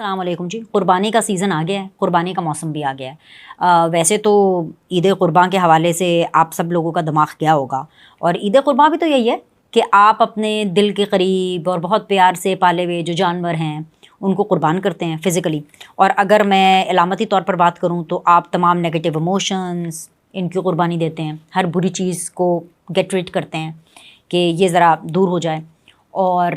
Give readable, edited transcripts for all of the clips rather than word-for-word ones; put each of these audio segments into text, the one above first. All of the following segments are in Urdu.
السلام علیکم جی. قربانی کا سیزن آ گیا ہے, قربانی کا موسم بھی آ گیا ہے. ویسے تو عید قربان کے حوالے سے آپ سب لوگوں کا دماغ کیا ہوگا, اور عید قربان بھی تو یہی ہے کہ آپ اپنے دل کے قریب اور بہت پیار سے پالے ہوئے جو جانور ہیں ان کو قربان کرتے ہیں فزیکلی. اور اگر میں علامتی طور پر بات کروں تو آپ تمام نگیٹو ایموشنز ان کی قربانی دیتے ہیں, ہر بری چیز کو گیٹ ریڈ کرتے ہیں کہ یہ ذرا دور ہو جائے. اور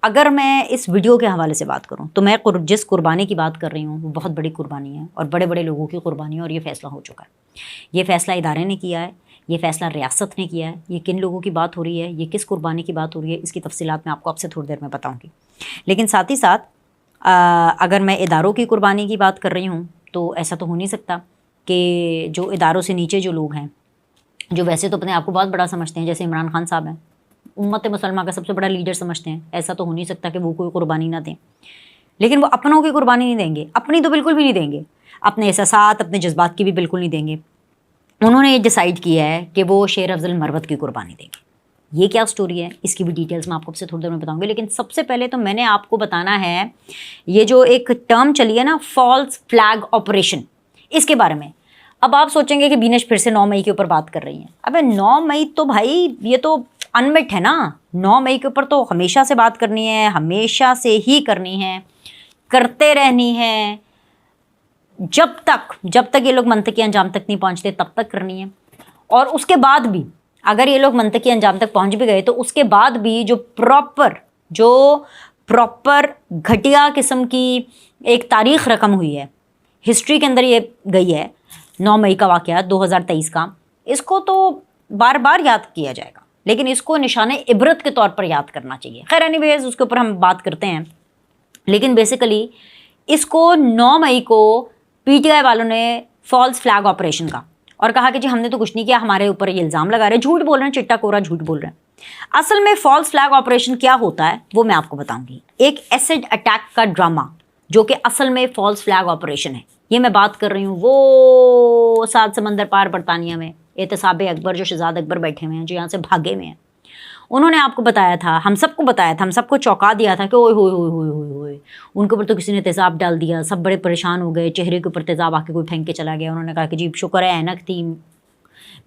اگر میں اس ویڈیو کے حوالے سے بات کروں تو میں جس قربانی کی بات کر رہی ہوں وہ بہت بڑی قربانی ہے اور بڑے بڑے لوگوں کی قربانی ہے, اور یہ فیصلہ ہو چکا ہے. یہ فیصلہ ادارے نے کیا ہے, یہ فیصلہ ریاست نے کیا ہے. یہ کن لوگوں کی بات ہو رہی ہے, یہ کس قربانی کی بات ہو رہی ہے, اس کی تفصیلات میں آپ کو اب سے تھوڑی دیر میں بتاؤں گی. لیکن ساتھ ہی ساتھ اگر میں اداروں کی قربانی کی بات کر رہی ہوں تو ایسا تو ہو نہیں سکتا کہ جو اداروں سے نیچے جو لوگ ہیں, جو ویسے تو اپنے آپ کو بہت بڑا سمجھتے ہیں, جیسے عمران خان صاحب ہیں, امت مسلمہ کا سب سے بڑا لیڈر سمجھتے ہیں, ایسا تو ہو نہیں سکتا کہ وہ کوئی قربانی نہ دیں. لیکن وہ اپنوں کی قربانی نہیں دیں گے, اپنی تو بالکل بھی نہیں دیں گے, اپنے احساسات اپنے جذبات کی بھی بالکل نہیں دیں گے. انہوں نے یہ ڈیسائیڈ کیا ہے کہ وہ شیر افضل مروت کی قربانی دیں گے. یہ کیا سٹوری ہے, اس کی بھی ڈیٹیلز میں آپ کو اب سے تھوڑی دیر میں بتاؤں گی. لیکن سب سے پہلے تو میں نے آپ کو بتانا ہے یہ جو ایک ٹرم چلی ہے نا, فالس فلیگ آپریشن, اس کے بارے میں. اب آپ سوچیں گے کہ بینش پھر سے 9 مئی کے اوپر بات کر رہی ہیں. ابے 9 مئی تو بھائی یہ تو انمٹ ہے نا. 9 مئی کے اوپر تو ہمیشہ سے بات کرنی ہے, ہمیشہ سے ہی کرنی ہے, کرتے رہنی ہے, جب تک یہ لوگ منطقی انجام تک نہیں پہنچتے تب تک کرنی ہے. اور اس کے بعد بھی اگر یہ لوگ منطقی انجام تک پہنچ بھی گئے تو اس کے بعد بھی جو پراپر گھٹیا قسم کی ایک تاریخ رقم ہوئی ہے, ہسٹری کے اندر یہ گئی ہے 9 مئی کا واقعہ 2023 کا, اس کو تو بار بار یاد کیا جائے گا, لیکن اس کو نشان عبرت کے طور پر یاد کرنا چاہیے. خیر اینی ویز اس کے اوپر ہم بات کرتے ہیں. لیکن بیسیکلی اس کو 9 مئی کو پی ٹی آئی والوں نے فالس فلیگ آپریشن کا, اور کہا کہ جی ہم نے تو کچھ نہیں کیا, ہمارے اوپر یہ الزام لگا رہے ہیں, جھوٹ بول رہے ہیں, چٹا کورا جھوٹ بول رہے ہیں. اصل میں فالس فلیگ آپریشن کیا ہوتا ہے وہ میں آپ کو بتاؤں گی. ایک ایسڈ اٹیک کا ڈرامہ جو کہ اصل میں فالس فلیگ آپریشن ہے. یہ میں بات کر رہی ہوں وہ 7 سمندر پار برطانیہ میں احتساب اکبر, جو شہزاد اکبر بیٹھے ہوئے ہیں, جو یہاں سے بھاگے ہوئے ہیں. انہوں نے آپ کو بتایا تھا, ہم سب کو بتایا تھا, ہم سب کو چونکا دیا تھا کہ اوئے ہوئے ہوئے ہوئے ہوئے ہوئے ان کے اوپر تو کسی نے تیزاب ڈال دیا, سب بڑے پریشان ہو گئے, چہرے کے اوپر تیزاب آ کے کوئی پھینک کے چلا گیا. انہوں نے کہا کہ جی شکر ہے اینک تھی,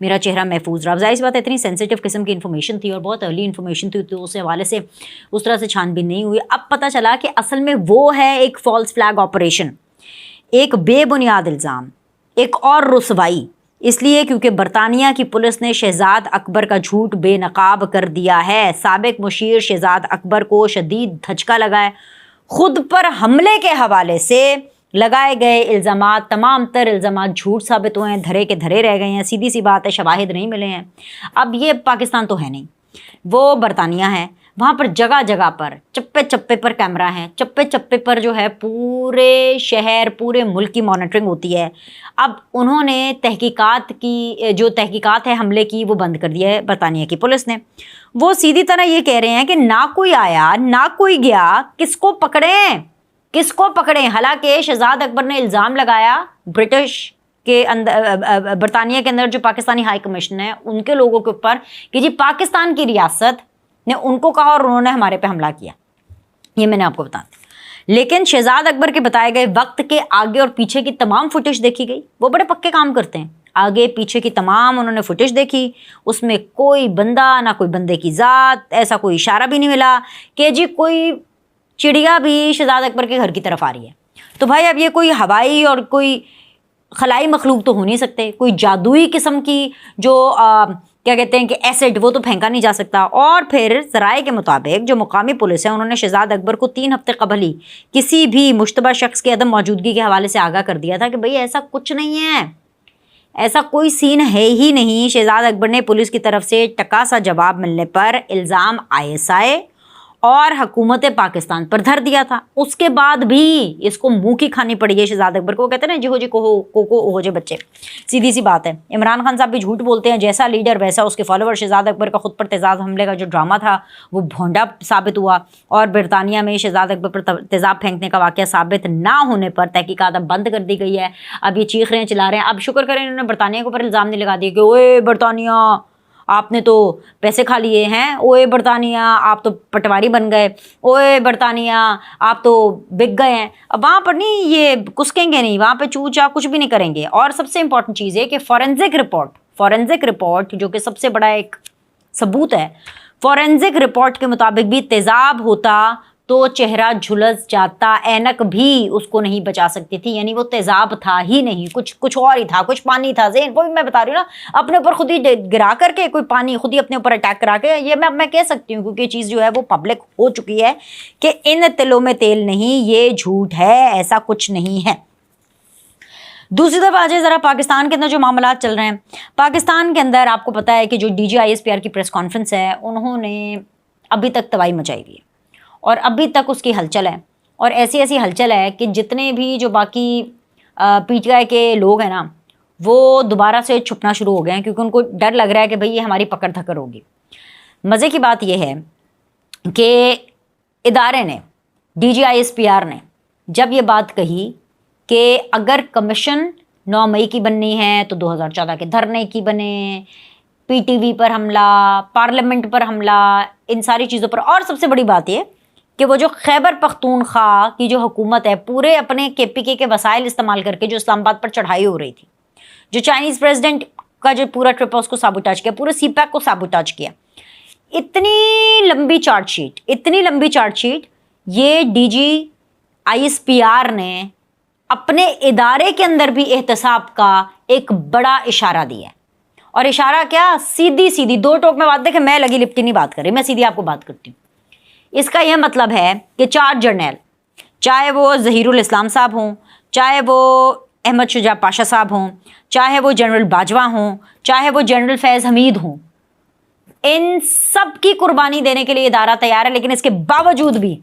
میرا چہرہ محفوظ رہا. ظاہر سی بات ہے اتنی سینسیٹیو قسم کی انفارمیشن تھی اور بہت ارلی انفارمیشن تھی, تو اس حوالے سے اس طرح سے چھان بین نہیں ہوئی. اب پتہ چلا کہ اصل میں وہ ہے ایک فالس فلیگ آپریشن, ایک بے بنیاد الزام, ایک اور رسوائی. اس لیے کیونکہ برطانیہ کی پولیس نے شہزاد اکبر کا جھوٹ بے نقاب کر دیا ہے. سابق مشیر شہزاد اکبر کو شدید دھچکا لگا ہے. خود پر حملے کے حوالے سے لگائے گئے الزامات, تمام تر الزامات جھوٹ ثابت ہوئے ہیں, دھرے کے دھرے رہ گئے ہیں. سیدھی سی بات ہے, شواہد نہیں ملے ہیں. اب یہ پاکستان تو ہے نہیں, وہ برطانیہ ہے. وہاں پر جگہ جگہ پر چپے چپے پر کیمرہ ہیں, چپے چپے پر جو ہے پورے شہر پورے ملک کی مانیٹرنگ ہوتی ہے. اب انہوں نے جو تحقیقات ہے حملے کی وہ بند کر دیا ہے برطانیہ کی پولیس نے. وہ سیدھی طرح یہ کہہ رہے ہیں کہ نہ کوئی آیا نہ کوئی گیا, کس کو پکڑیں. حالانکہ شہزاد اکبر نے الزام لگایا برٹش کے اندر, برطانیہ کے اندر جو پاکستانی ہائی کمیشن ہے ان کے لوگوں کے اوپر کہ جی پاکستان کی ریاست نے ان کو کہا اور انہوں نے ہمارے پہ حملہ کیا. یہ میں نے آپ کو بتا دیا. لیکن شہزاد اکبر کے بتائے گئے وقت کے آگے اور پیچھے کی تمام فوٹیج دیکھی گئی. وہ بڑے پکے کام کرتے ہیں, آگے پیچھے کی تمام انہوں نے فوٹیج دیکھی. اس میں کوئی بندہ نہ کوئی بندے کی ذات, ایسا کوئی اشارہ بھی نہیں ملا کہ جی کوئی چڑیا بھی شہزاد اکبر کے گھر کی طرف آ رہی ہے. تو بھائی اب یہ کوئی ہوائی اور کوئی خلائی مخلوق تو ہو نہیں سکتے, کوئی جادوئی قسم کی جو کیا کہتے ہیں کہ ایسڈ, وہ تو پھینکا نہیں جا سکتا. اور پھر ذرائع کے مطابق جو مقامی پولیس ہے انہوں نے شہزاد اکبر کو 3 ہفتے قبل ہی کسی بھی مشتبہ شخص کے عدم موجودگی کے حوالے سے آگاہ کر دیا تھا کہ بھئی ایسا کچھ نہیں ہے, ایسا کوئی سین ہے ہی نہیں. شہزاد اکبر نے پولیس کی طرف سے ٹکا سا جواب ملنے پر الزام ISI اور حکومت پاکستان پر دھر دیا تھا. اس کے بعد بھی اس کو منہ کی کھانی پڑی ہے شہزاد اکبر کو. وہ کہتے ہیں نا جی ہو جی کو جے بچے, سیدھی سی بات ہے. عمران خان صاحب بھی جھوٹ بولتے ہیں, جیسا لیڈر ویسا اس کے فالوور. شہزاد اکبر کا خود پر تیزاب حملے کا جو ڈرامہ تھا وہ بھونڈا ثابت ہوا, اور برطانیہ میں شہزاد اکبر پر تیزاب پھینکنے کا واقعہ ثابت نہ ہونے پر تحقیقات اب بند کر دی گئی ہے. اب یہ چیخ رہے ہیں چلا رہے ہیں. اب شکر کریں انہوں نے برطانیہ کے اوپر الزام نہیں لگا دیا کہ اوے برطانیہ آپ نے تو پیسے کھا لیے ہیں، اوئے برطانیہ آپ تو پٹواری بن گئے، اوئے برطانیہ آپ تو بک گئے ہیں۔ اب وہاں پر نہیں یہ کسکیں گے نہیں، وہاں پہ چو چا کچھ بھی نہیں کریں گے۔ اور سب سے امپورٹنٹ چیز ہے کہ فورینزک رپورٹ جو کہ سب سے بڑا ایک ثبوت ہے، فورینزک رپورٹ کے مطابق بھی تیزاب ہوتا تو چہرہ جھلس جاتا، اینک بھی اس کو نہیں بچا سکتی تھی، یعنی وہ تیزاب تھا ہی نہیں، کچھ اور ہی تھا، کچھ پانی تھا۔ ذہن وہ میں بتا رہی ہوں نا، اپنے اوپر خود ہی گرا کر کے کوئی پانی خود ہی اپنے اوپر اٹیک کرا کے، یہ میں کہہ سکتی ہوں کیونکہ یہ چیز جو ہے وہ پبلک ہو چکی ہے کہ ان تلوں میں تیل نہیں، یہ جھوٹ ہے، ایسا کچھ نہیں ہے۔ دوسری طرف آ جائے ذرا پاکستان کے اندر جو معاملات چل رہے ہیں، پاکستان کے اندر آپ کو پتہ ہے کہ جو ڈی جی ISPR کی پریس کانفرنس ہے، انہوں نے ابھی تک تباہی مچائی ہوئی ہے اور ابھی تک اس کی ہلچل ہے، اور ایسی ہلچل ہے کہ جتنے بھی جو باقی PTI کے لوگ ہیں نا، وہ دوبارہ سے چھپنا شروع ہو گئے ہیں کیونکہ ان کو ڈر لگ رہا ہے کہ بھئی یہ ہماری پکڑ دھکڑ ہوگی۔ مزے کی بات یہ ہے کہ ادارے نے، DG ISPR نے جب یہ بات کہی کہ اگر کمیشن 9 مئی کی بننی ہے تو 2014 کے دھرنے کی بنے، PTV پر حملہ، پارلیمنٹ پر حملہ، ان ساری چیزوں پر، اور سب سے بڑی بات یہ کہ وہ جو خیبر پختونخوا کی جو حکومت ہے، پورے اپنے KPK کے وسائل استعمال کر کے جو اسلام آباد پر چڑھائی ہو رہی تھی، جو چائنیز پریزیڈنٹ کا جو پورا ٹرپ ہے اس کو سابوٹاج کیا، پورے CPAC کو سابوٹاج کیا، اتنی لمبی چارٹ شیٹ یہ DG ISPR نے اپنے ادارے کے اندر بھی احتساب کا ایک بڑا اشارہ دیا ہے۔ اور اشارہ کیا؟ سیدھی دو ٹوک میں بات، دیکھیں میں لگی لپٹی نہیں بات کر رہی، میں سیدھی آپ کو بات کرتی ہوں۔ اس کا یہ مطلب ہے کہ 4 جرنیل، چاہے وہ ظہیر الاسلام صاحب ہوں، چاہے وہ احمد شجاع پاشا صاحب ہوں، چاہے وہ جنرل باجوہ ہوں، چاہے وہ جنرل فیض حمید ہوں، ان سب کی قربانی دینے کے لیے ادارہ تیار ہے، لیکن اس کے باوجود بھی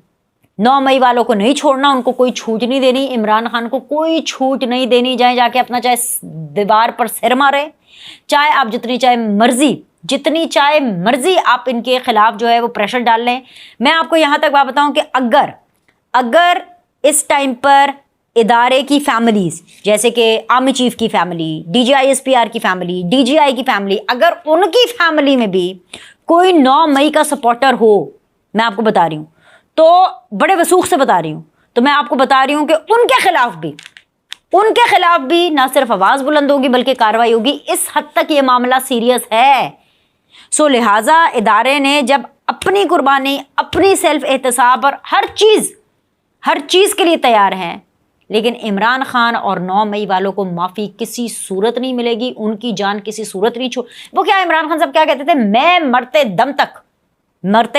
9 مئی والوں کو نہیں چھوڑنا، ان کو کوئی چھوٹ نہیں دینی، عمران خان کو کوئی چھوٹ نہیں دینی، جا کے اپنا چاہے دیوار پر سر مارے، چاہے آپ جتنی چاہے مرضی آپ ان کے خلاف جو ہے وہ پریشر ڈال لیں۔ میں آپ کو یہاں تک بات بتاؤں کہ اگر اس ٹائم پر ادارے کی فیملیز، جیسے کہ آرمی چیف کی فیملی، DG ISPR کی فیملی، DGI کی فیملی، اگر ان کی فیملی میں بھی کوئی 9 مئی کا سپورٹر ہو، میں آپ کو بتا رہی ہوں، تو بڑے وثوق سے بتا رہی ہوں، تو میں آپ کو بتا رہی ہوں کہ ان کے خلاف بھی نہ صرف آواز بلند ہوگی بلکہ کارروائی ہوگی۔ اس حد تک یہ معاملہ سیریس ہے۔ سو لہٰذا ادارے نے جب اپنی قربانی، اپنی سیلف احتساب اور ہر چیز کے لیے تیار ہیں، لیکن عمران خان اور 9 مئی والوں کو معافی کسی صورت نہیں ملے گی، ان کی جان کسی صورت نہیں وہ کیا عمران خان صاحب کیا کہتے تھے؟ میں مرتے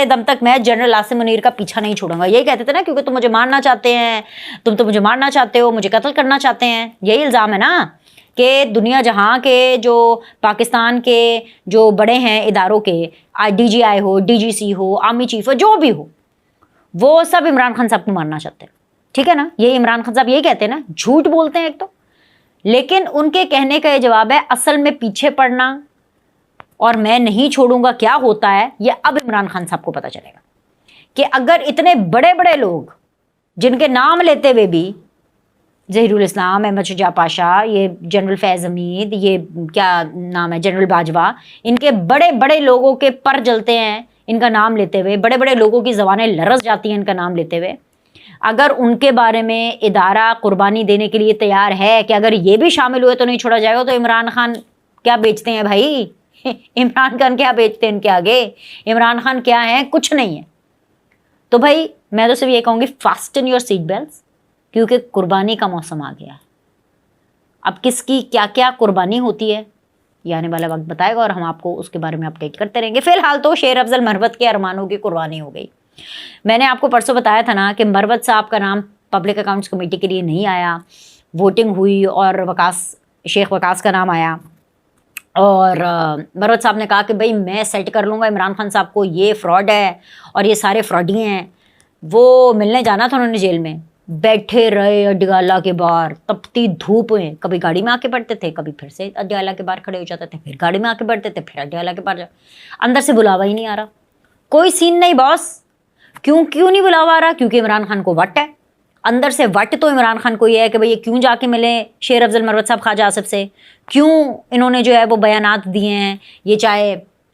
دم تک میں جنرل عاصم منیر کا پیچھا نہیں چھوڑوں گا، یہی کہتے تھے نا، کیونکہ تم مجھے مارنا چاہتے ہیں، تم تو مجھے مارنا چاہتے ہو، مجھے قتل کرنا چاہتے ہیں، یہی الزام ہے نا کہ دنیا جہاں کے جو پاکستان کے جو بڑے ہیں اداروں کے، DGI ہو، DGC ہو، آرمی چیف ہو، جو بھی ہو، وہ سب عمران خان صاحب کو مارنا چاہتے ہیں، ٹھیک ہے نا؟ یہ عمران خان صاحب یہی کہتے ہیں نا، جھوٹ بولتے ہیں ایک تو، لیکن ان کے کہنے کا یہ جواب ہے اصل میں پیچھے پڑنا اور میں نہیں چھوڑوں گا کیا ہوتا ہے، یہ اب عمران خان صاحب کو پتہ چلے گا کہ اگر اتنے بڑے لوگ جن کے نام لیتے ہوئے بھی، ظہیر الاسلام، احمد شجاع پاشا، یہ جنرل فیض حمید، یہ کیا نام ہے، جنرل باجوہ، ان کے بڑے لوگوں کے پر جلتے ہیں ان کا نام لیتے ہوئے، بڑے لوگوں کی زبانیں لرز جاتی ہیں ان کا نام لیتے ہوئے، اگر ان کے بارے میں ادارہ قربانی دینے کے لیے تیار ہے کہ اگر یہ بھی شامل ہوئے تو نہیں چھوڑا جائے گا، تو عمران خان کیا بیچتے ہیں بھائی؟ عمران خان کیا بیچتے ہیں ان کے آگے؟ عمران خان کیا ہے؟ کچھ نہیں ہے۔ تو بھائی میں تو صرف یہ کہوں گی، فاسٹن یور سیٹ بیلٹس، کیونکہ قربانی کا موسم آ گیا ہے۔ اب کس کی کیا قربانی ہوتی ہے یہ آنے والا وقت بتائے گا، اور ہم آپ کو اس کے بارے میں اپڈیٹ کرتے رہیں گے۔ فی الحال تو شیر افضل مروت کے ارمانوں کی قربانی ہو گئی۔ میں نے آپ کو پرسوں بتایا تھا نا کہ مروت صاحب کا نام پبلک اکاؤنٹس کمیٹی کے لیے نہیں آیا، ووٹنگ ہوئی اور شیخ وقاص کا نام آیا، اور مروت صاحب نے کہا کہ بھائی میں سیٹ کر لوں گا عمران خان صاحب کو، یہ فراڈ ہے اور یہ سارے فراڈی ہیں۔ وہ ملنے جانا تھا انہوں نے جیل میں، بیٹھے رہے اڈیالہ کے باہر، تپتی دھوپ میں، کبھی گاڑی میں آ کے بیٹھتے تھے، کبھی پھر سے اڈیالہ کے باہر کھڑے ہو جاتے تھے، پھر گاڑی میں آ کے بیٹھتے تھے، پھر اڈیالہ کے باہر اندر سے بلاوا ہی نہیں آ رہا، کوئی سین نہیں باس۔ کیوں نہیں بلاوا آ رہا؟ کیونکہ عمران خان کو وٹ ہے اندر سے، وٹ تو عمران خان کو یہ ہے کہ بھئی یہ کیوں جا کے ملے شیر افضل مروت صاحب خواجہ آصف سے، کیوں انہوں نے جو ہے وہ بیانات دیے ہیں، یہ چاہے